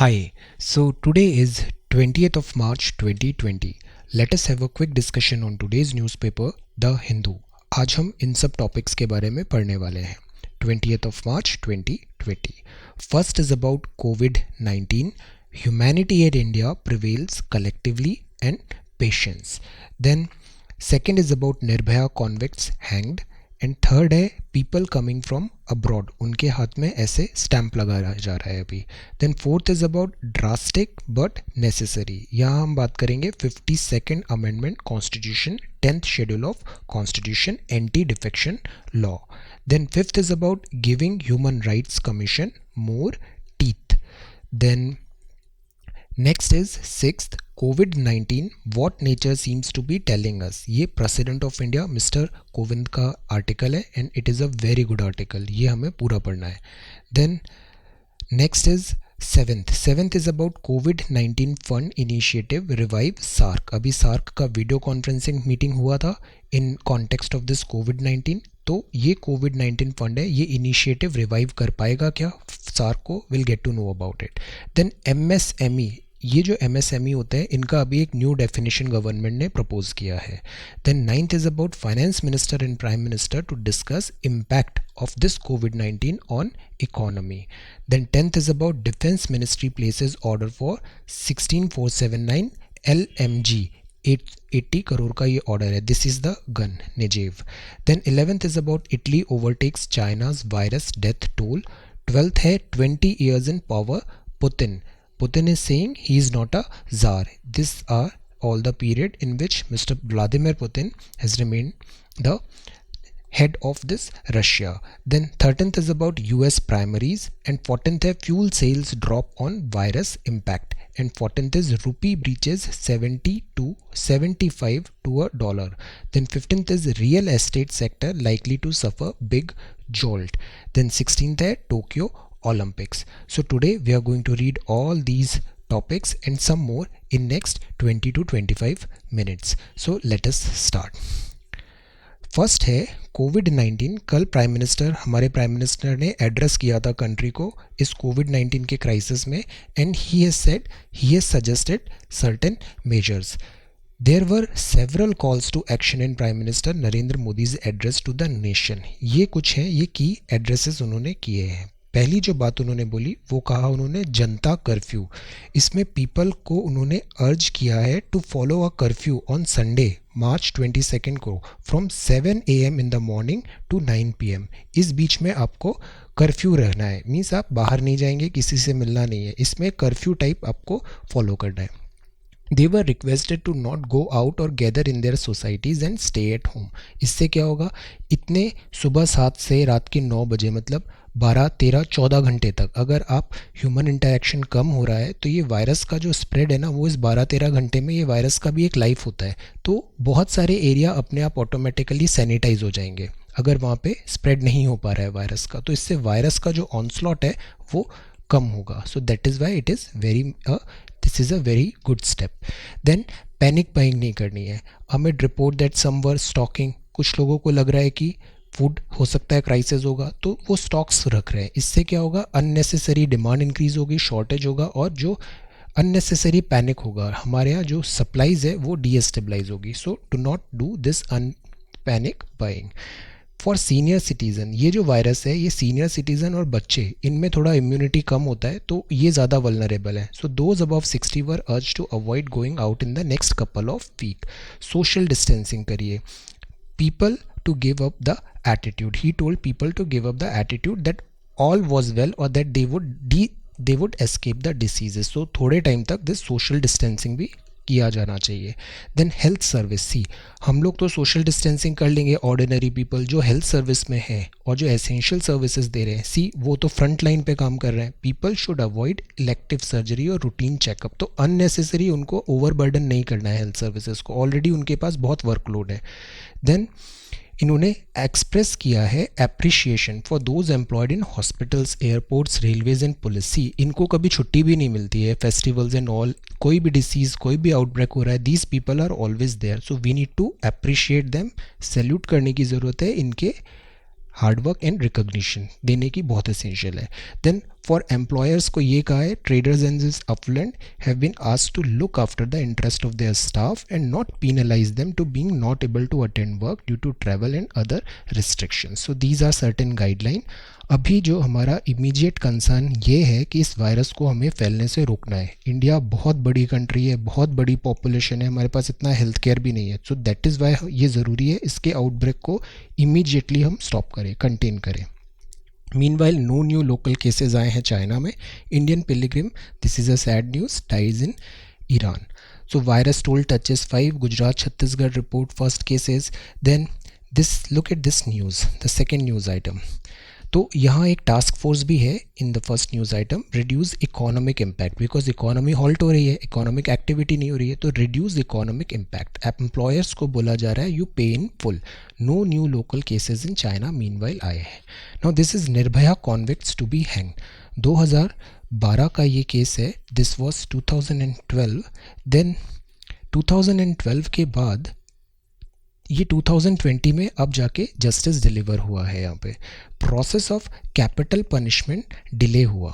Hi, so today is 20th of March 2020. Let us have a quick discussion on today's newspaper, The Hindu. आज हम इन सब topics के बारे में पढ़ने वाले हैं. 20th of March 2020. First is about COVID-19. Humanity in India prevails collectively and patience. Then second is about Nirbhaya convicts hanged. And third है पीपल कमिंग फ्रॉम अब्रॉड, उनके हाथ में ऐसे स्टैंप लगाया जा रहा है अभी. Then fourth is about drastic but necessary. यहाँ हम बात करेंगे 52nd amendment constitution, 10th schedule of constitution, anti defection law. Then fifth is about giving human rights commission more teeth. Then next is sixth COVID-19 what nature seems to be telling us. ये president of India mister Kovind का article है and it is a very good article. ये हमें पूरा पढ़ना है. Then next is seventh is about COVID-19 fund initiative revive SAARC. अभी SAARC का वीडियो कॉन्फ्रेंसिंग मीटिंग हुआ था in context of this COVID-19. तो ये COVID-19 फंड है, ये इनिशिएटिव रिवाइव कर पाएगा क्या सार्क को? Will get to know about it. Then MSME, ये जो MSME होते हैं इनका अभी एक न्यू डेफिनेशन गवर्नमेंट ने प्रपोज किया है. Then ninth is about finance minister and prime minister to discuss impact of this COVID-19 on economy. Then tenth is about defence ministry places order for 16479 LMG, 80 crore का ये order है. This is the gun Negev. Then 11th is about Italy overtakes China's virus death toll. 12th है 20 years in power Putin. Putin is saying he is not a czar. These are all the period in which Mr. Vladimir Putin has remained the head of this Russia. Then 13th is about US primaries and 14th है fuel sales drop on virus impact and 14th is rupee breaches 70 to 75 to a dollar. Then 15th is real estate sector likely to suffer big jolt. Then 16th है Tokyo Olympics. So today we are going to read all these topics and some more in next 20 to 25 minutes. So let us start. First है COVID-19. कल हमारे prime minister ने address किया था country को इस COVID-19 के क्राइसिस में and he has suggested certain measures. There were several calls to action in Prime Minister Narendra Modi's address to the nation. ये कुछ हैं, ये की एड्रेसेस उन्होंने किए हैं. पहली जो बात उन्होंने बोली वो कहा उन्होंने जनता कर्फ्यू. इसमें पीपल को उन्होंने अर्ज किया है to follow a curfew on Sunday March 22 को from 7 AM in the morning to 9 PM. इस बीच में आपको कर्फ्यू रहना है, मीन्स आप बाहर नहीं जाएंगे, किसी से मिलना नहीं है. इसमें कर्फ्यू टाइप आपको फॉलो करना है. They were requested to not go out or gather in their societies and stay at home. इससे क्या होगा, इतने सुबह 7 से रात के 9 बजे मतलब 12, 13, 14 घंटे तक अगर आप ह्यूमन इंटरेक्शन कम हो रहा है तो ये वायरस का जो स्प्रेड है ना वो इस 12-13 घंटे में ये वायरस का भी एक लाइफ होता है. तो बहुत सारे एरिया अपने आप ऑटोमेटिकली सैनिटाइज हो जाएंगे अगर वहाँ पे स्प्रेड नहीं हो पा रहा है वायरस का. तो इससे वायरस का जो ऑनस्लॉट है वो कम होगा. So that is why it is this is a very good step. Then panic buying नहीं करनी है. Amid report that some were stocking, कुछ लोगों को लग रहा है कि फूड हो सकता है क्राइसिस होगा तो वो स्टॉक्स रख रहे हैं. इससे क्या होगा, अननेसेसरी डिमांड इंक्रीज होगी, शॉर्टेज होगा और जो अननेसेसरी पैनिक होगा हमारे यहाँ जो सप्लाईज है वो डीएस्टेबलाइज होगी. So do not do this panic buying. For senior citizen, ये जो वायरस है ये सीनियर सिटीज़न और बच्चे इनमें थोड़ा इम्यूनिटी कम होता है तो ये ज़्यादा वल्नरेबल है. So those above 60 were urged to avoid going out in the next couple of weeks. Social distancing करिए. People to give up the attitude. He told people to give up the attitude that all was well or that they would escape the diseases. So थोड़े time तक this social distancing भी किया जाना चाहिए. Then health service. सी हम लोग तो social distancing कर लेंगे, ऑर्डिनरी पीपल जो हेल्थ सर्विस में है और जो एसेंशियल सर्विसेज दे रहे हैं, सी वो तो फ्रंट लाइन पे काम कर रहे हैं. People should avoid elective surgery और रूटीन चेकअप. तो अननेसेसरी उनको ओवरबर्डन नहीं करना है हेल्थ सर्विसेज को, ऑलरेडी उनके पास बहुत वर्कलोड है. देन इन्होंने एक्सप्रेस किया है appreciation for those employed in hospitals, airports, railways and police. इनको कभी छुट्टी भी नहीं मिलती है, फेस्टिवल्स एंड ऑल. कोई भी डिसीज़, कोई भी आउटब्रेक हो रहा है, these people are always there. So we need to appreciate them. Salute करने की ज़रूरत है, इनके हार्डवर्क एंड रिकग्निशन देने की बहुत एसेंशियल है. देन फॉर एम्प्लॉयर्स को ये कहा है traders and this affluent have been asked to look after the interest of their staff and not penalize them to being not able to attend work due to travel and other restrictions. So these are certain guideline. अभी जो हमारा immediate concern ये है कि इस virus को हमें फैलने से रोकना है. इंडिया बहुत बड़ी कंट्री है, बहुत बड़ी पॉपुलेशन है, हमारे पास इतना हेल्थ केयर भी नहीं है. सो दैट इज़ वाई ये ज़रूरी है इसके आउटब्रेक को इमीडिएटली हम स्टॉप करें, कंटेन करें. Meanwhile, no new local cases आए हैं चाइना में. Indian pilgrim, this is a sad news, dies in Iran. So virus toll touches 5. Gujarat, Chhattisgarh report first cases. Then look at this news, the second news item. तो यहाँ एक task force भी है in the first news item. Reduce economic impact, because economy halt हो रही है, economic activity नहीं हो रही है, तो रिड्यूस इकोनॉमिक इम्पैक्ट. एम्प्लॉयर्स को बोला जा रहा है you pay in full. No new local cases in China meanwhile आए हैं. Now this is Nirbhaya convicts to be hang. 2012 का ये केस है. This was 2012. देन 2012 के बाद ये 2020 में अब जाके जस्टिस डिलीवर हुआ है. यहाँ पे process of capital punishment delay हुआ.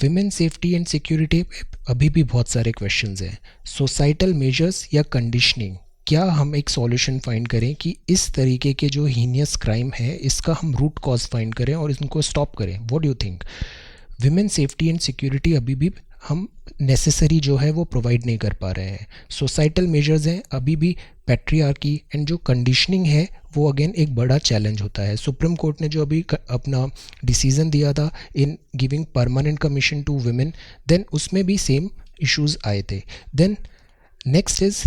विमेन सेफ्टी एंड सिक्योरिटी अभी भी बहुत सारे क्वेश्चंस हैं. सोसाइटल मेजर्स या कंडीशनिंग, क्या हम एक सॉल्यूशन फाइंड करें कि इस तरीके के जो हीनियस क्राइम है इसका हम रूट कॉज फाइंड करें और इनको स्टॉप करें. What do you think? Women safety and security अभी भी हम नेसेसरी जो है वो प्रोवाइड नहीं कर पा रहे हैं. सोसाइटल मेजर्स हैं अभी भी पैट्रियार्की, एंड जो कंडीशनिंग है वो अगेन एक बड़ा चैलेंज होता है. सुप्रीम कोर्ट ने जो अभी अपना डिसीजन दिया था in giving permanent commission to women, then उसमें भी सेम इश्यूज आए थे. Then next is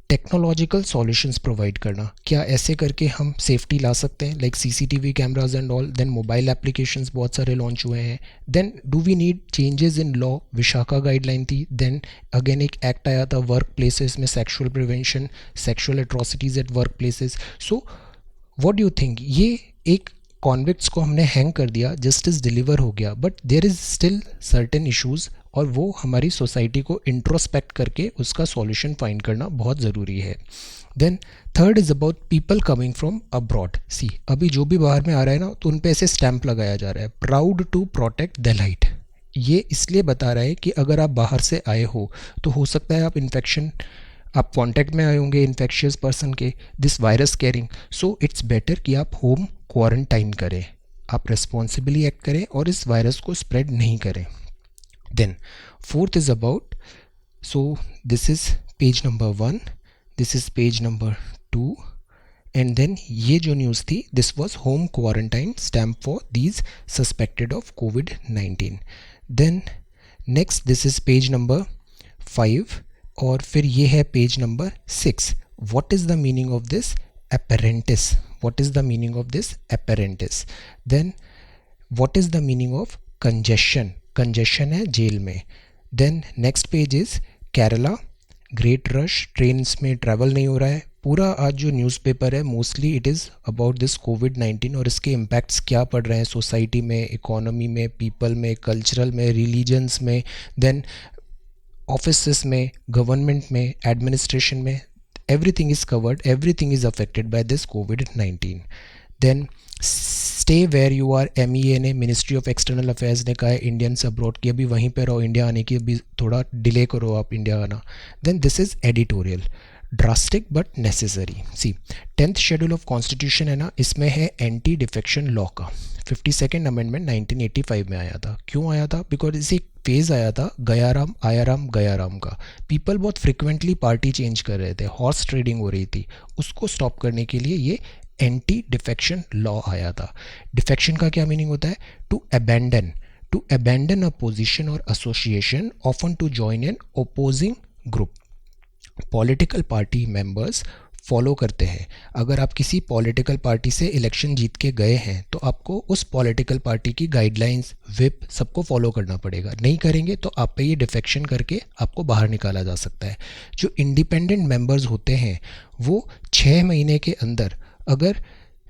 technological solutions provide करना. क्या ऐसे करके हम सेफ्टी ला सकते हैं, like CCTV cameras and all. Then mobile applications बहुत सारे लॉन्च हुए हैं. Then do we need changes in law? Vishakha guideline थी. देन अगेन एक एक्ट आया था वर्क प्लेसेस में, sexual prevention, sexual atrocities at work places. So what do you think? ये एक कॉन्विक्ट्स को हमने हैंग कर दिया, जस्टिस डिलीवर हो गया, but there is still certain issues और वो हमारी सोसाइटी को इंट्रोस्पेक्ट करके उसका सॉल्यूशन फाइंड करना बहुत ज़रूरी है. Then third is about people coming from abroad. See अभी जो भी बाहर में आ रहा है ना, तो उन पे ऐसे स्टैंप लगाया जा रहा है, proud to protect the light. ये इसलिए बता रहा है कि अगर आप बाहर से आए हो तो हो सकता है आप कांटेक्ट में आए होंगे इन्फेक्शियस पर्सन के, this virus carrying. So it's better कि आप होम क्वारंटाइन करें, आप रिस्पॉन्सिबली एक्ट करें और इस वायरस को स्प्रेड नहीं करें. Then fourth is about, so this is page number 1, this is page number 2, and then ये जो न्यूज़ थी, this was home quarantine stamp for these suspected of COVID-19. Then next this is page number 5 और फिर ये है page number 6. What is the meaning of this apparatus? What is the meaning of this apparatus? Then what is the meaning of congestion? Congestion है jail में. Then next page is Kerala, great rush, trains में travel नहीं हो रहा है. पूरा आज जो न्यूज़पेपर है mostly it is about this कोविड-19 और इसके इम्पैक्ट्स क्या पड़ रहे हैं सोसाइटी में, इकोनॉमी में, पीपल में, कल्चरल में, रिलीजन्स में, देन ऑफिस में, गवर्नमेंट में, एडमिनिस्ट्रेशन में. Everything is covered, everything is affected by this कोविड-19. Then stay where you are. MEA ने, मिनिस्ट्री ऑफ एक्सटर्नल अफेयर्स ने कहा है इंडियंस अब्रॉड की अभी वहीं पर रहो, इंडिया आने की अभी थोड़ा डिले करो आप इंडिया आना. Then this is editorial, drastic but necessary. See 10th schedule of constitution है ना, इसमें है एंटी डिफेक्शन लॉ का. 52nd अमेंडमेंट 1985 में आया था. क्यों आया था? बिकॉज इसे एक फेज़ आया था गयाराम आयाराम गयाराम का. पीपल बहुत फ्रिक्वेंटली पार्टी चेंज कर रहे थे, हॉर्स ट्रेडिंग हो रही थी, उसको स्टॉप करने के लिए ये एंटी डिफेक्शन लॉ आया था. डिफेक्शन का क्या मीनिंग होता है? टू अबैंडन अ पोजीशन और association, often to join an opposing group. Political party members follow करते हैं. अगर आप किसी पॉलिटिकल पार्टी से इलेक्शन जीत के गए हैं तो आपको उस पॉलिटिकल पार्टी की गाइडलाइंस, व्हिप सबको फॉलो करना पड़ेगा. नहीं करेंगे तो आप पे ये डिफेक्शन करके आपको बाहर निकाला जा सकता है. जो इंडिपेंडेंट मेंबर्स होते हैं वो 6 महीने के अंदर, अगर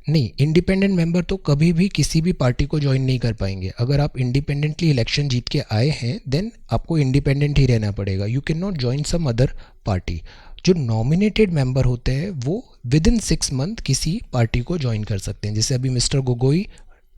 नहीं, इंडिपेंडेंट मेंबर तो कभी भी किसी भी पार्टी को ज्वाइन नहीं कर पाएंगे. अगर आप इंडिपेंडेंटली इलेक्शन जीत के आए हैं देन आपको इंडिपेंडेंट ही रहना पड़ेगा. You can not join some other party. जो नॉमिनेटेड मेंबर होते हैं वो विद इन 6 मंथ किसी पार्टी को ज्वाइन कर सकते हैं. जैसे अभी मिस्टर गोगोई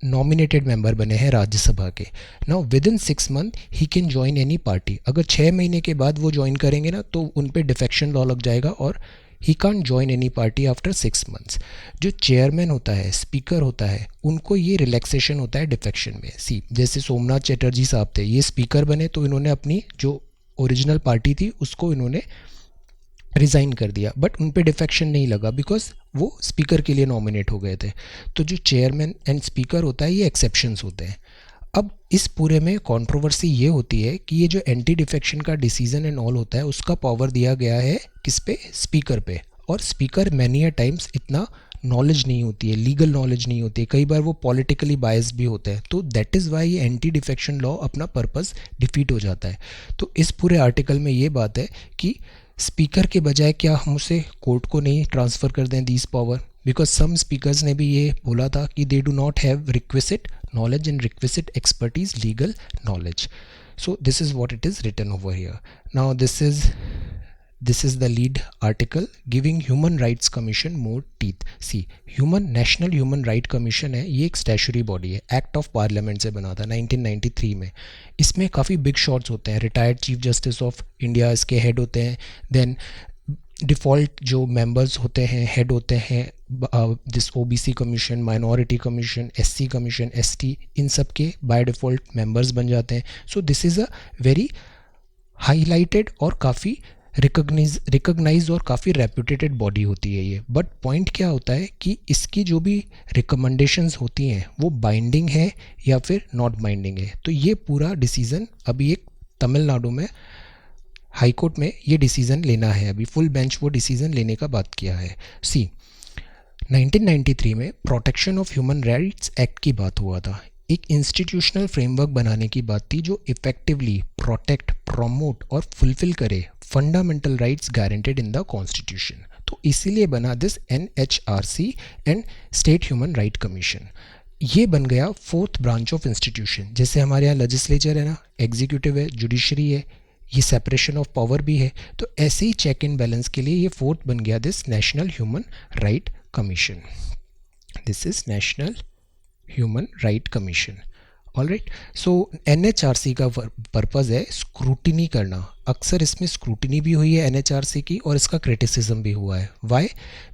नॉमिनेटेड मेंबर बने हैं राज्यसभा के। Now with in 6 month he can join any party. अगर 6 महीने के बाद वो ज्वाइन करेंगे ना तो उन पे डिफेक्शन लॉ लग जाएगा और he can't join any party after 6 months. जो चेयरमैन होता है, स्पीकर होता है, उनको ये रिलैक्सेशन होता है डिफेक्शन में। सी जैसे सोमनाथ चटर्जी साहब थे, ये स्पीकर बने तो इन्होंने अपनी जो ओरिजिनल पार्टी थी उसको इन्होंने रिज़ाइन कर दिया, बट उन पे डिफेक्शन नहीं लगा बिकॉज वो स्पीकर के लिए नॉमिनेट हो गए थे। तो जो चेयरमैन एंड स्पीकर होता है ये एक्सेप्शंस होते हैं। अब इस पूरे में कंट्रोवर्सी ये होती है कि ये जो एंटी डिफेक्शन का डिसीजन एंड ऑल होता है उसका पावर दिया गया है किस पे, स्पीकर पे। और स्पीकर मैनी अ टाइम्स इतना नॉलेज नहीं होती है, लीगल नॉलेज नहीं होती है, कई बार वो पॉलिटिकली बायस्ड भी होते हैं। तो दैट इज़ वाई ये एंटी डिफेक्शन लॉ अपना पर्पस डिफीट हो जाता है। तो इस पूरे आर्टिकल में ये बात है कि स्पीकर के बजाय क्या हम उसे कोर्ट को नहीं ट्रांसफ़र कर दें this power, because some speakers ने भी ये बोला था कि they do not have requisite knowledge and requisite expertise, legal knowledge. So this is what it is written over here. Now this is the lead article, giving Human Rights Commission more teeth. See, National Human Right Commission है, ये एक statutory body है, act of parliament से बना था 1993 में। इसमें काफ़ी बिग शॉट्स होते हैं, retired chief justice of India इसके हेड होते हैं, देन डिफ़ॉल्ट जो मेंबर्स होते हैं हेड होते हैं this OBC commission, minority commission, SC commission, ST, इन सब के बाय डिफ़ॉल्ट मेंबर्स बन जाते हैं। So this is a very highlighted और काफ़ी रिकग्नाइज और काफ़ी रेप्यूटेटेड बॉडी होती है ये। बट पॉइंट क्या होता है कि इसकी जो भी रिकमेंडेशंस होती हैं वो बाइंडिंग है या फिर नॉट बाइंडिंग है। तो ये पूरा डिसीज़न अभी एक तमिलनाडु में हाई कोर्ट में ये डिसीज़न लेना है, अभी फुल बेंच वो डिसीज़न लेने का बात किया है। सी 1993 में protection of human rights act की बात हुआ था। एक इंस्टीट्यूशनल फ्रेमवर्क बनाने की बात थी जो इफेक्टिवली प्रोटेक्ट, प्रमोट और फुलफिल करे fundamental rights guaranteed in the constitution. तो इसीलिए बना this NHRC and state human right commission. ये बन गया फोर्थ ब्रांच ऑफ इंस्टीट्यूशन। जैसे हमारे यहाँ लेजिस्लेचर है ना, एग्जीक्यूटिव है, जुडिशरी है, ये सेपरेशन ऑफ पावर भी है, तो ऐसे ही चेक एंड बैलेंस के लिए ये फोर्थ बन गया this national human right commission. This is national human right commission. Alright, so NHRC का पर्पज़ है स्क्रूटिनी करना। अक्सर इसमें स्क्रूटिनी भी हुई है NHRC की और इसका क्रिटिसिज्म भी हुआ है। वाई?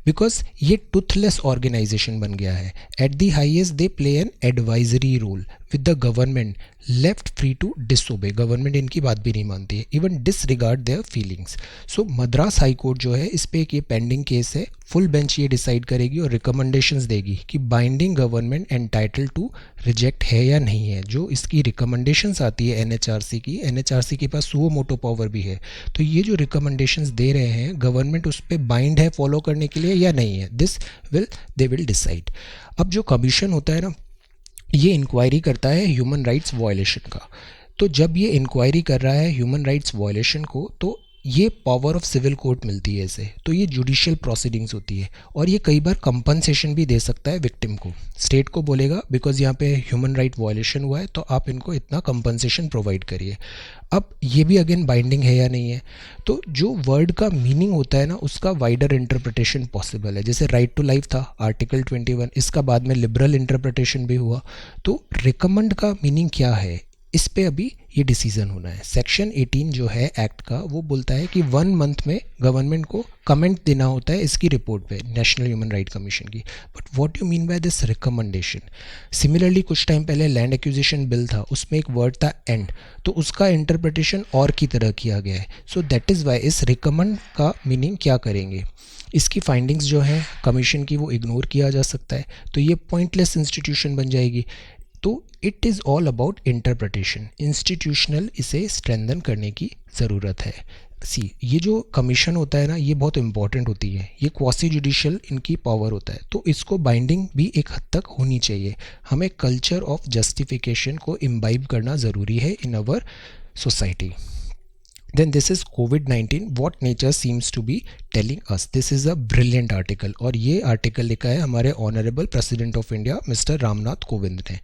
बिकॉज ये टूथलेस ऑर्गेनाइजेशन बन गया है। At the highest they play an advisory role with the government left free to disobey. Government इनकी बात भी नहीं मानती है, even disregard their feelings. So Madras high court जो है इस पे एक ये पेंडिंग केस है, फुल बेंच ये डिसाइड करेगी और रिकमेंडेशंस देगी कि binding government entitle to reject है या नहीं है। जो इसकी रिकमेंडेशंस आती है NHRC की, NHRC के पास सुओ मोटो पावर भी है। तो ये जो रिकमेंडेशंस दे रहे हैं गवर्नमेंट उस पर बाइंड है फॉलो करने के लिए या नहीं है, दे विल डिसाइड। अब जो कमीशन होता है ना, ये इंक्वायरी करता है ह्यूमन राइट्स वायलेशन का। तो जब ये इंक्वायरी कर रहा है ह्यूमन राइट्स वायलेशन को, तो ये पावर ऑफ सिविल कोर्ट मिलती है इसे। तो ये जुडिशियल प्रोसीडिंग्स होती है और ये कई बार कंपनसेशन भी दे सकता है विक्टिम को। स्टेट को बोलेगा बिकॉज यहाँ पे ह्यूमन राइट वायलेशन हुआ है तो आप इनको इतना कंपनसेशन प्रोवाइड करिए। अब ये भी अगेन बाइंडिंग है या नहीं है। तो जो वर्ड का मीनिंग होता है ना, उसका वाइडर इंटरप्रिटेशन पॉसिबल है। जैसे राइट टू लाइफ था आर्टिकल 21, इसका बाद में लिबरल इंटरप्रिटेशन भी हुआ। तो रिकमेंड का मीनिंग क्या है, इस पे अभी ये डिसीजन होना है। सेक्शन 18 जो है एक्ट का, वो बोलता है कि 1 मंथ में गवर्नमेंट को कमेंट देना होता है इसकी रिपोर्ट पे, नेशनल ह्यूमन राइट कमीशन की। But what you mean by this recommendation? Similarly कुछ टाइम पहले लैंड एक्विजिशन बिल था, उसमें एक वर्ड था एंड, तो उसका इंटरप्रिटेशन और की तरह किया गया है। सो दैट इज़ वाई इस रिकमेंड का मीनिंग क्या करेंगे, इसकी फाइंडिंग्स जो हैं कमीशन की वो इग्नोर किया जा सकता है, तो ये पॉइंटलेस इंस्टीट्यूशन बन जाएगी। तो it is all about interpretation. Institutional इसे स्ट्रेंथन करने की ज़रूरत है। सी ये जो कमीशन होता है ना, ये बहुत इंपॉर्टेंट होती है, ये क्वासी जुडिशियल इनकी पावर होता है, तो इसको बाइंडिंग भी एक हद तक होनी चाहिए। हमें कल्चर ऑफ जस्टिफिकेशन को इम्बाइब करना ज़रूरी है in our society. Then this is COVID-19, what nature seems to be telling us. This is a brilliant article और ये आर्टिकल लिखा है हमारे honourable president of India mister Ramnath Kovind ने।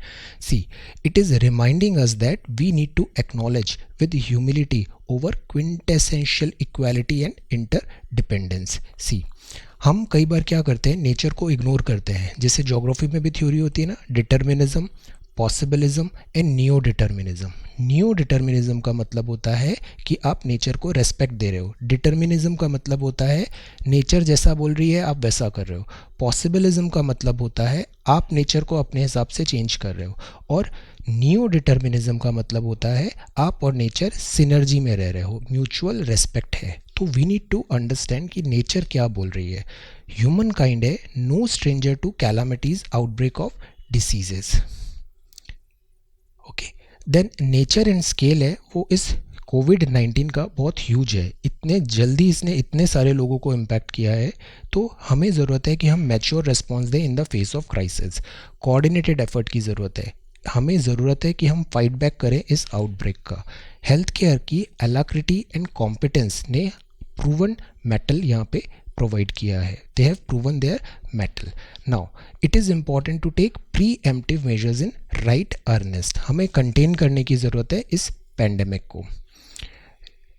See, it is reminding us that we need to acknowledge with humility over quintessential equality and interdependence. See, हम कई बार क्या करते हैं, नेचर को इग्नोर करते हैं। जैसे ज्योग्राफी में भी थ्योरी होती है ना, determinism, possibilism and neo determinism. Neo determinism का मतलब होता है कि आप नेचर को रेस्पेक्ट दे रहे हो। डिटर्मिनिज्म का मतलब होता है नेचर जैसा बोल रही है आप वैसा कर रहे हो। पॉसिबिलिज्म का मतलब होता है आप नेचर को अपने हिसाब से चेंज कर रहे हो। और नियो डिटर्मिनिज्म का मतलब होता है आप और नेचर सिनर्जी में रह रहे हो, म्यूचुअल रेस्पेक्ट है। तो वी नीड टू अंडरस्टैंड कि नेचर क्या बोल रही है। ह्यूमन काइंड है no stranger to calamities, outbreak of diseases. Okay, then nature and scale है वो इस कोविड-19 का बहुत ह्यूज है। इतने जल्दी इसने इतने सारे लोगों को इम्पैक्ट किया है, तो हमें ज़रूरत है कि हम मैच्योर रिस्पॉन्स दें in the face of crisis. Coordinated effort की ज़रूरत है। हमें ज़रूरत है कि हम फाइट बैक करें इस आउटब्रेक का। हेल्थ केयर की एलाक्रिटी एंड कॉम्पिटेंस ने प्रूवन मेटल यहाँ पे प्रोवाइड किया है। They have proven their mettle. Now it is important to take preemptive measures in right earnest. हमें कंटेन करने की ज़रूरत है इस पेंडेमिक को।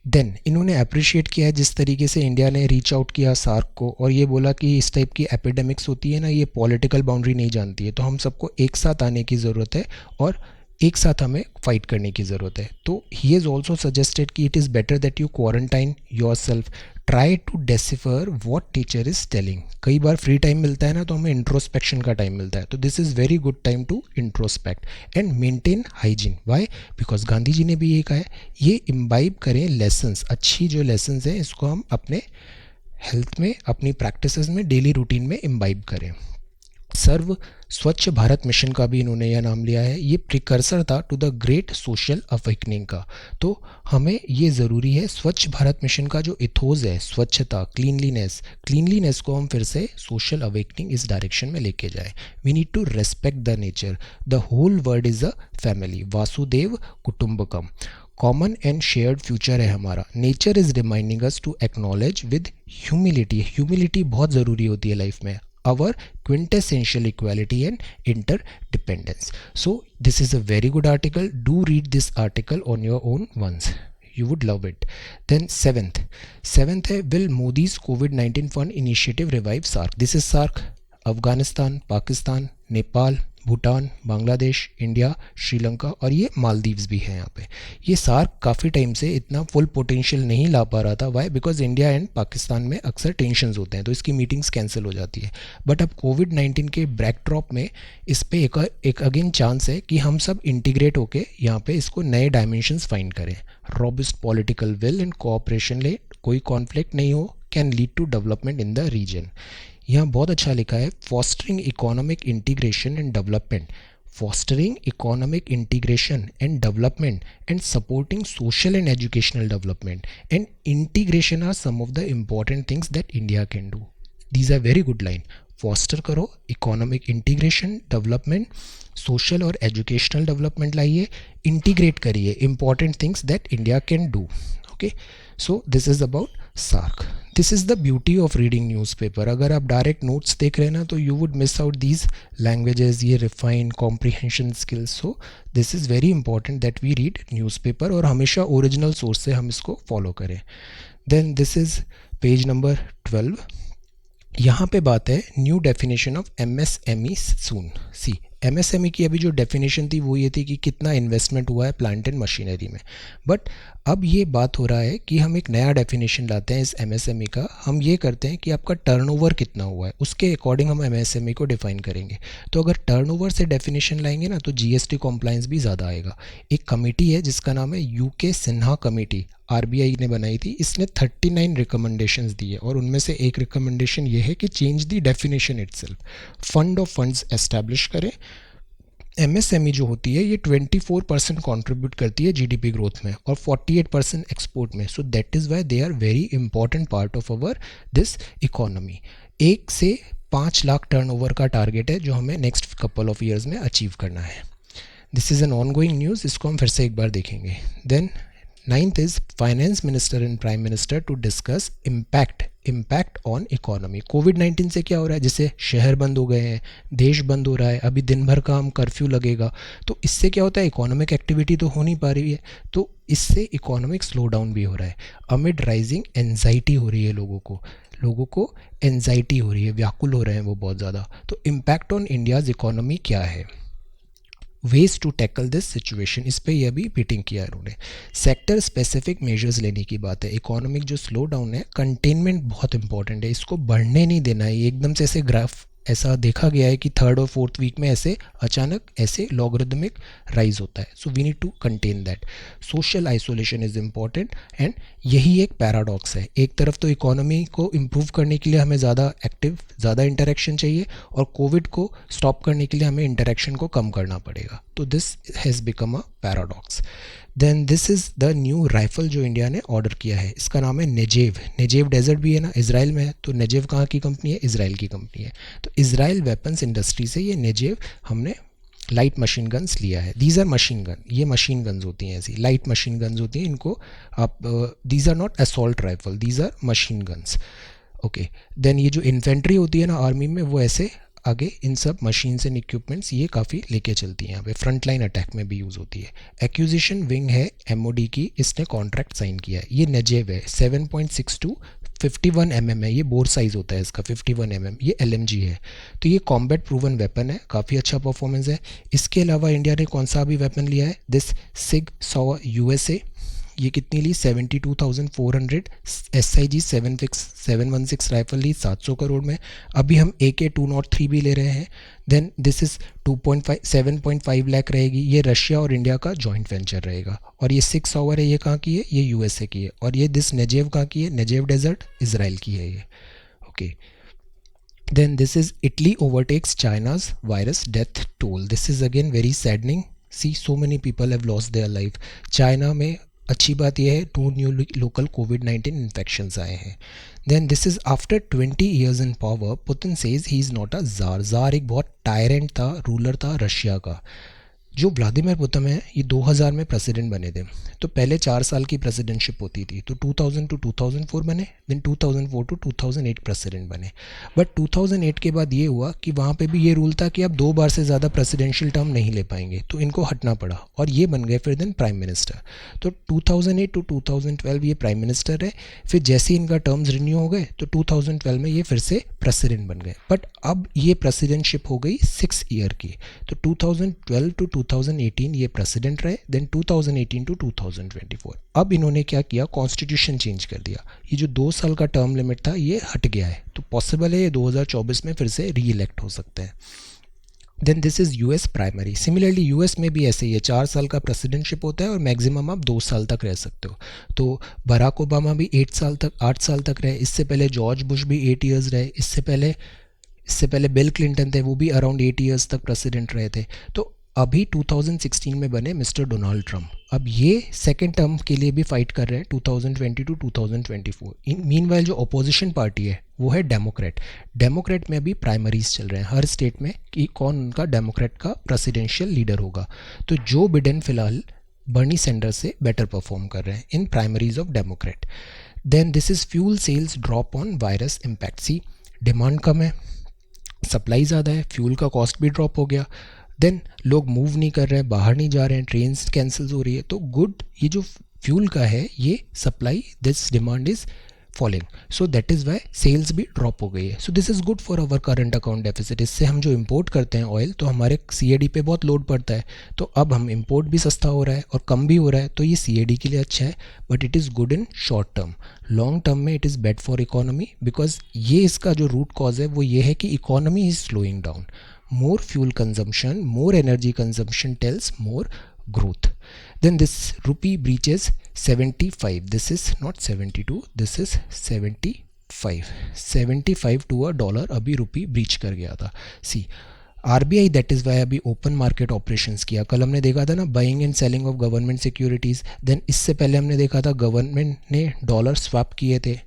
देन इन्होंने अप्रिशिएट किया है जिस तरीके से इंडिया ने रीच आउट किया सार्क को, और ये बोला कि इस टाइप की एपिडेमिक्स होती है ना, ये पॉलिटिकल बाउंड्री नहीं जानती है, तो हम सबको एक साथ आने की ज़रूरत है और एक साथ हमें फाइट करने की ज़रूरत है। तो ही हैज़ ऑल्सो सजेस्टेड कि it is better that you quarantine yourself, try to decipher what teacher is telling. कई बार फ्री टाइम मिलता है ना, तो हमें इंट्रोस्पेक्शन का टाइम मिलता है, तो this is very good time to introspect and maintain hygiene. Why? Because Gandhi ji ने भी ये कहा है, ये इम्बाइब करें लेसन्स, अच्छी जो लेसन्स हैं इसको हम अपने हेल्थ में, अपनी प्रैक्टिसेस में, डेली रूटीन में इम्बाइब करें। सर्व स्वच्छ भारत मिशन का भी इन्होंने यह नाम लिया है। ये प्रिकर्सर था to the great social awakening का। तो हमें ये ज़रूरी है, स्वच्छ भारत मिशन का जो इथोज है, स्वच्छता, क्लीनलीनेस को हम फिर से सोशल अवेकनिंग इस डायरेक्शन में लेके जाए। We need to respect the nature. The whole world is a family, वासुदेव कुटुंबकम। कॉमन एंड शेयर्ड फ्यूचर है हमारा। Nature is reminding us to acknowledge with humility. Humility बहुत ज़रूरी होती है लाइफ में। Our quintessential equality and interdependence. So this is a very good article. Do read this article on your own once. You would love it. Then seventh है, will Modi's COVID-19 fund initiative revive SARC? This is SARC, Afghanistan, Pakistan, Nepal, Bhutan, Bangladesh, India, Sri Lanka और ये मालदीव्स भी है यहाँ पे। ये SAARC काफ़ी time से इतना फुल पोटेंशियल नहीं ला पा रहा था। Why? Because India and Pakistan में अक्सर टेंशन्स होते हैं, तो इसकी मीटिंग्स कैंसिल हो जाती है। बट अब कोविड-19 के बैकड्रॉप में इस पर एक अगेन चांस है कि हम सब इंटीग्रेट होके यहाँ पे इसको नए डायमेंशंस फाइंड करें। Robust political will and cooperation ले कोई कॉन्फ्लिक्ट नहीं हो, can lead to development in the region. यहाँ बहुत अच्छा लिखा है, fostering economic integration and development, fostering economic integration and development and supporting social and educational development and integration are some of the important things that India can do. These are very good line. Foster करो economic integration, development, social और educational development लाइए, integrate करिए important things that India can do. Okay, so this is about SARC. This is the beauty of reading newspaper. अगर आप direct notes देख रहे हैं ना, तो you would miss out these languages, ये refined comprehension skills. So this is very important that we read newspaper और हमेशा ओरिजिनल सोर्स से हम इसको फॉलो करें। Then this is page number 12। यहाँ पे बात है new definition of MSME soon. See MSME की अभी जो डेफिनेशन थी वो ये थी कि कितना इन्वेस्टमेंट हुआ है प्लांट एंड मशीनरी में, बट अब ये बात हो रहा है कि हम एक नया डेफिनेशन लाते हैं इस MSME का। हम ये करते हैं कि आपका टर्नओवर कितना हुआ है, उसके अकॉर्डिंग हम MSME को डिफाइन करेंगे। तो अगर टर्नओवर से डेफिनेशन लाएंगे ना, तो GST कॉम्प्लाइंस भी ज़्यादा आएगा। एक कमेटी है जिसका नाम है UK सिन्हा कमेटी, RBI ने बनाई थी। इसने 39 रिकमेंडेशंस दी है और उनमें से एक रिकमेंडेशन ये है कि change the definition itself. Fund of funds establish करें। MSME जो होती है ये 24% कॉन्ट्रीब्यूट करती है GDP ग्रोथ में और 48% एक्सपोर्ट में। So that is why they are very important part of our this economy. 1 से 5 लाख टर्नओवर का टारगेट है जो हमें नेक्स्ट कपल ऑफ ईयर्स में अचीव करना है। This is an ongoing news, इसको हम फिर से एक बार देखेंगे। Then Ninth is finance minister and prime minister to discuss impact on economy. कोविड-19 से क्या हो रहा है, जैसे शहर बंद हो गए हैं, देश बंद हो रहा है, अभी दिन भर का हम कर्फ्यू लगेगा, तो इससे क्या होता है, इकोनॉमिक एक्टिविटी तो हो नहीं पा रही है, तो इससे इकोनॉमिक स्लो डाउन भी हो रहा है. अमिड राइजिंग एंजाइटी हो रही है लोगों को एंजाइटी हो रही है, व्याकुल हो रहे हैं वो बहुत ज़्यादा. तो इम्पैक्ट ऑन इंडियाज़ इकोनॉमी क्या है, ways to tackle this situation, इस पर यह भी मीटिंग किया है उन्होंने. सेक्टर स्पेसिफिक मेजर्स लेने की बात है. इकोनॉमिक जो स्लो डाउन है, कंटेनमेंट बहुत इंपॉर्टेंट है, इसको बढ़ने नहीं देना है. ये एकदम से ऐसे ग्राफ ऐसा देखा गया है कि थर्ड और फोर्थ वीक में ऐसे अचानक ऐसे लॉगरिदमिक राइज होता है. So we need to contain that. Social isolation is important and यही एक पैराडॉक्स है. एक तरफ तो इकोनॉमी को इम्प्रूव करने के लिए हमें ज़्यादा इंटरेक्शन चाहिए और कोविड को स्टॉप करने के लिए हमें इंटरेक्शन को कम करना पड़ेगा. तो this has become a paradox. Then this is the new rifle जो इंडिया ने ऑर्डर किया है. इसका नाम है नेजेव डेजर्ट भी है ना, इसराइल में है. तो नेजेव कहाँ की कंपनी है, इसराइल की कंपनी है. तो इसराइल वेपन्स इंडस्ट्री से ये नेजेव हमने लाइट मशीन गन्स लिया है. दीज आर मशीन गन, ये मशीन गन्स होती हैं, ऐसी लाइट मशीन गन्स होती हैं. इनको आप these are not assault rifle, these are machine guns. Okay. Then ये जो इन्फेंट्री होती है ना आर्मी में, वो ऐसे आगे इन सब मशीन्स एंड इक्विपमेंट्स ये काफ़ी लेके चलती हैं. यहाँ पे फ्रंट लाइन अटैक में भी यूज़ होती है. एक्विजिशन विंग है एमओडी की, इसने कॉन्ट्रैक्ट साइन किया है. ये नेजेव है. 7.62 51 mm है, ये बोर साइज़ होता है इसका 51 mm. ये LMG है. तो ये कॉम्बैट प्रूवन वेपन है, काफ़ी अच्छा परफॉर्मेंस है. इसके अलावा इंडिया ने कौन सा भी वेपन लिया है, दिस सिग सॉ USA. ये कितनी ली, 72,400. SIG 716 राइफल ली 700 करोड़ में. अभी हम AK-203 भी ले रहे हैं. देन दिस इज़ 7.5 लाख रहेगी. ये रशिया और इंडिया का जॉइंट वेंचर रहेगा. और ये 6 ऑवर है, ये कहाँ की है, ये USA की है. और ये दिस नेजेव कहाँ की है, नेजेव डेजर्ट इसराइल की है ये. Okay. Then this is Italy overtakes China's virus death toll. This is again very saddening. See, so many people have lost their life. China में अच्छी बात यह है 2 न्यू लोकल कोविड-19 इन्फेक्शंस आए हैं. Then this is after 20 years in power, Putin says he is not a tsar एक बहुत tyrant था, रूलर था रशिया का. जो व्लादिमीर पुतिन है, ये 2000 में प्रेसिडेंट बने थे. तो पहले 4 साल की प्रेसिडेंटशिप होती थी. तो 2000 to 2004 बने, देन 2004 to 2008 प्रेसिडेंट बने. बट 2008 के बाद ये हुआ कि वहाँ पे भी ये रूल था कि अब 2 बार से ज़्यादा प्रेसिडेंशियल टर्म नहीं ले पाएंगे, तो इनको हटना पड़ा और ये बन गए फिर देन प्राइम मिनिस्टर. तो 2008 to 2012 ये प्राइम मिनिस्टर है. फिर जैसे ही इनका टर्म्स रिन्यू हो गए तो 2012 में ये फिर से प्रेसिडेंट बन गए. बट अब ये प्रेसिडेंटशिप हो गई 6 ईयर की. तो 2012 to 2018 ये प्रेसिडेंट रहे, देन 2018 to 2024. अब इन्होंने क्या किया, कॉन्स्टिट्यूशन चेंज कर दिया. ये जो 2 साल का टर्म लिमिट था ये हट गया है. तो पॉसिबल है ये 2024 में फिर से री इलेक्ट हो सकते हैं. Then this is US primary. Similarly US में भी ऐसे ही है, 4 साल का प्रेसिडेंटशिप होता है और मैक्सिमम आप 2 साल तक रह सकते हो. तो बराक ओबामा भी 8 साल तक रहे. इससे पहले जॉर्ज बुश भी 8 ईयर्स रहे. इससे पहले बिल क्लिंटन थे, वो भी अराउंड 8 ईयर्स तक प्रेसिडेंट रहे थे. तो अभी 2016 में बने मिस्टर डोनाल्ड ट्रम्प. अब ये सेकेंड टर्म के लिए भी फाइट कर रहे हैं 2020 to 2024. मीनवाइल जो अपोजिशन पार्टी है वो है डेमोक्रेट में भी प्राइमरीज चल रहे हैं हर स्टेट में कि कौन उनका डेमोक्रेट का प्रेसिडेंशियल लीडर होगा. तो जो बिडेन फिलहाल बर्नी सैंडर्स से बेटर परफॉर्म कर रहे हैं in primaries of Democrat. Then this is fuel sales drop on virus impact. See, demand कम है, सप्लाई ज़्यादा है, फ्यूल का कॉस्ट भी ड्रॉप हो गया. देन लोग मूव नहीं कर रहे हैं, बाहर नहीं जा रहे हैं, ट्रेन्स कैंसिल हो रही है. तो गुड, ये जो फ्यूल का है ये supply, this demand is falling, so that is why sales भी ड्रॉप हो गई है. So this is good for our current account deficit. इससे हम जो इंपोर्ट करते हैं ऑयल, तो हमारे CAD पे बहुत लोड पड़ता है. तो अब हम इंपोर्ट भी सस्ता हो रहा है और कम भी हो रहा है, तो ये CAD के लिए अच्छा है. But it is good in short term. Long term में it is bad for economy, because ये इसका जो रूट कॉज है वो ये है कि economy is slowing down. More fuel consumption, more energy consumption tells more growth. Then this rupee breaches 75. This is not 72, this is 75. 75 to a dollar अभी रुपी breach कर गया था. See, RBI that is why अभी open market operations किया. कल हमने देखा था ना buying and selling of government securities. Then इससे पहले हमने देखा था गवर्नमेंट ने डॉलर स्वैप किए थे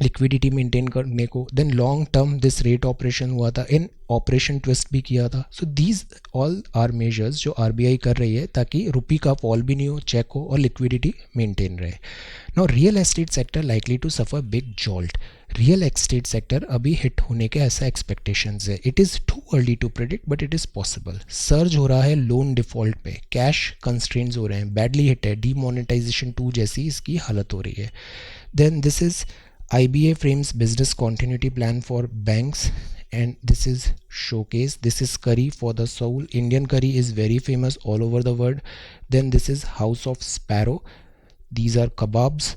लिक्विडिटी मेंटेन करने को। Then long term this rate operation हुआ था, इन ऑपरेशन ट्विस्ट भी किया था। So these all are measures जो आरबीआई कर रही है ताकि रुपी का फॉल भी नहीं हो, चेक हो और लिक्विडिटी मेंटेन रहे। Now real estate sector likely to suffer big jolt. Real estate sector अभी हिट होने के ऐसा एक्सपेक्टेशंस है। It is too early to predict but it is possible. Surge हो रहा है लोन डिफॉल्ट पे, कैश कंस्ट्रेंट्स हो रहे हैं, बैडली हिट है, डीमोनेटाइजेशन 2 जैसी इसकी हालत हो रही है। Then this is IBA frames business continuity plan for banks, and this is showcase. This is curry for the soul. Indian curry is very famous all over the world. Then this is House of Sparrow. These are kebabs,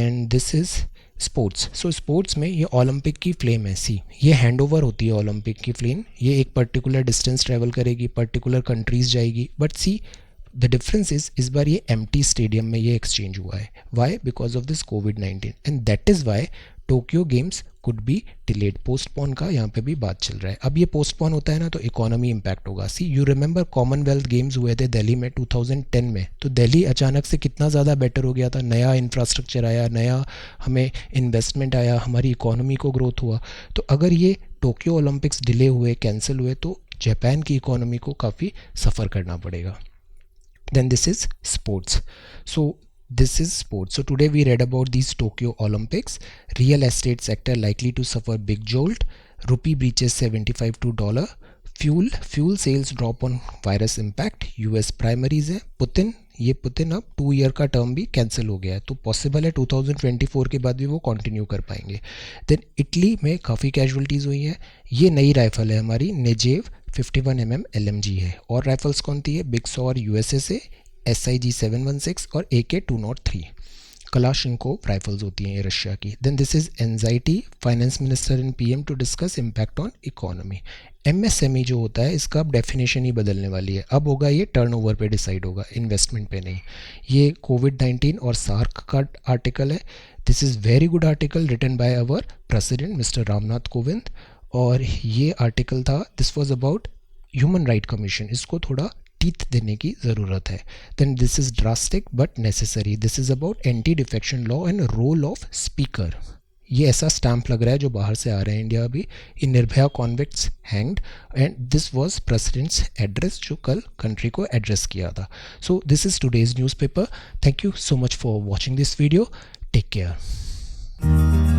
and this is sports. So sports में ये Olympic की flame है। सी ये hand over होती है Olympic की flame, ये एक पर्टिकुलर डिस्टेंस ट्रेवल करेगी, पर्टिकुलर कंट्रीज जाएगी। बट सी द डिफरेंस इस बार ये एम्प्टी स्टेडियम में ये एक्सचेंज हुआ है। वाई? बिकॉज ऑफ दिस कोविड-19 and that is why Tokyo games could be delayed. Postpone का यहाँ पे भी बात चल रहा है। अब ये पोस्टपोन होता है ना तो इकोनॉमी इम्पैक्ट होगा। सी यू रिमेंबर कॉमनवेल्थ गेम्स हुए थे दिल्ली में 2010 में, तो दिल्ली अचानक से कितना ज़्यादा बेटर हो गया था। नया इंफ्रास्ट्रक्चर आया, नया हमें इन्वेस्टमेंट आया, हमारी इकोनॉमी को ग्रोथ हुआ। तो अगर ये टोक्यो ओलंपिक्स डिले हुए, कैंसिल हुए, तो जापान की इकोनॉमी को काफ़ी सफ़र करना पड़ेगा। Then this is sports. So this is sports. So today we read about these Tokyo Olympics. Real estate sector likely to suffer big jolt. Rupee breaches 75 to dollar. Fuel sales drop on virus impact. US primaries है। Putin अब 2 year का term भी cancel हो गया है, तो possible है 2024 के बाद भी वो कंटिन्यू कर पाएंगे। देन इटली में काफ़ी कैजुअलिटीज़ हुई हैं। ये नई राइफल है हमारी नेजेव 51mm LMG है। और राइफल्स कौन थी है? बिग सॉर USA से, SIG 716 और AK-203। कलाशिंकोव राइफल्स होती हैं ये रशिया की। Then this is anxiety, finance minister and PM to discuss impact on economy. MSME जो होता है इसका अब डेफिनेशन ही बदलने वाली है। अब होगा ये टर्नओवर पे डिसाइड होगा, इन्वेस्टमेंट पे नहीं। ये कोविड-19 और सार्क का आर्टिकल है। This is very good article written by our president mister Ramnath Kovind. और ये आर्टिकल था, this was about human right commission, इसको थोड़ा टीथ देने की ज़रूरत है। Then this is drastic but necessary. This is about anti defection law and role of speaker. ये ऐसा स्टैम्प लग रहा है जो बाहर से आ रहे हैं इंडिया अभी। In Nirbhaya convicts hanged, and this was president's address जो कल कंट्री को एड्रेस किया था। So this is today's newspaper. Thank you so much for watching this video. Take care.